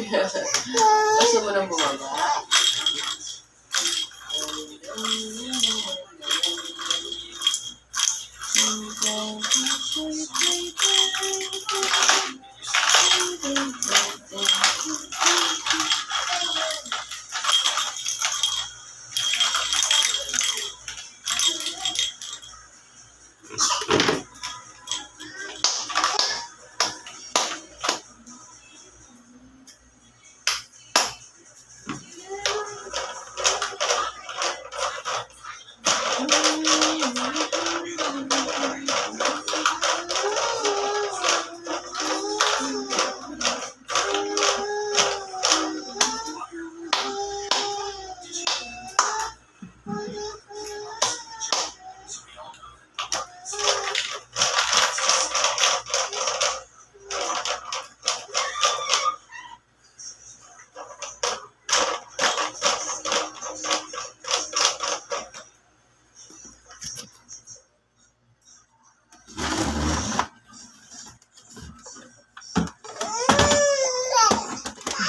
Yes, gusto mo nang bumaba?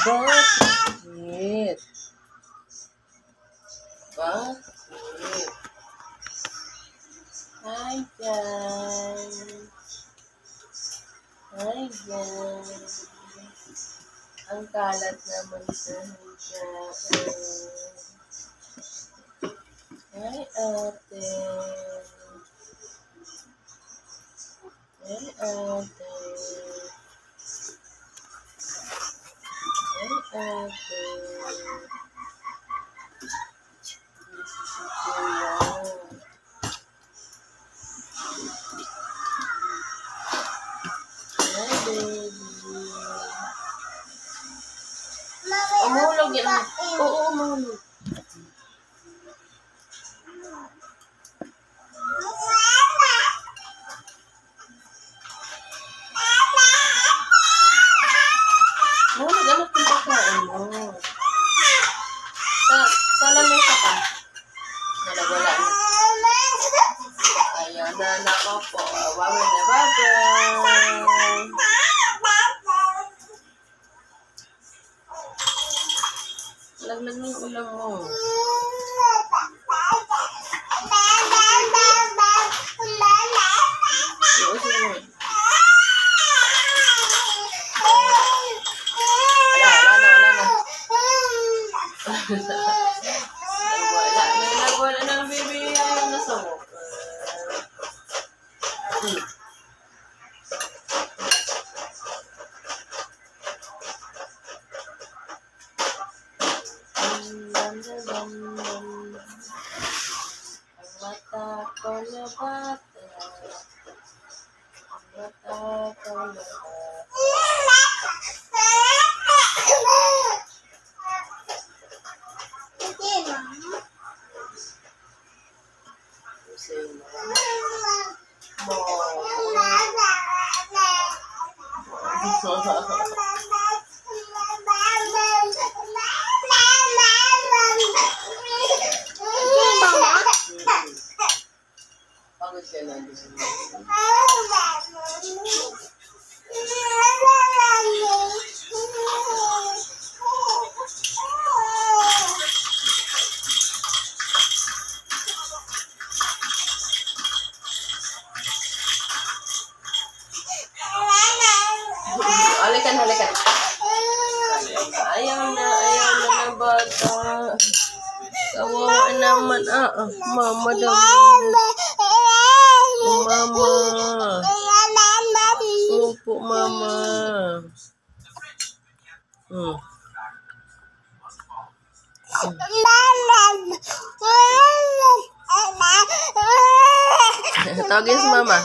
Bakit? Bakit? Hi guys! Hi guys! Ang kalat naman sa guys. Hi ate! Hi ate! Hi ate! Umulog yan. Oo, umulog. Umulog, anak yung pagkain mo. Sa lamesa ka. Wala na. Ayaw na, nako po. Wawa na, bye-bye. Laglag ng ulam mo. Iusin mo. Wala na. Wala na, baby. Nasa mo. Mata ko na bata. Mata ko na pagod ka na. Halikan. Ayaw na bata. Kawawa naman. Mama daw. Mama. Opo, mama. Tawagin si mama.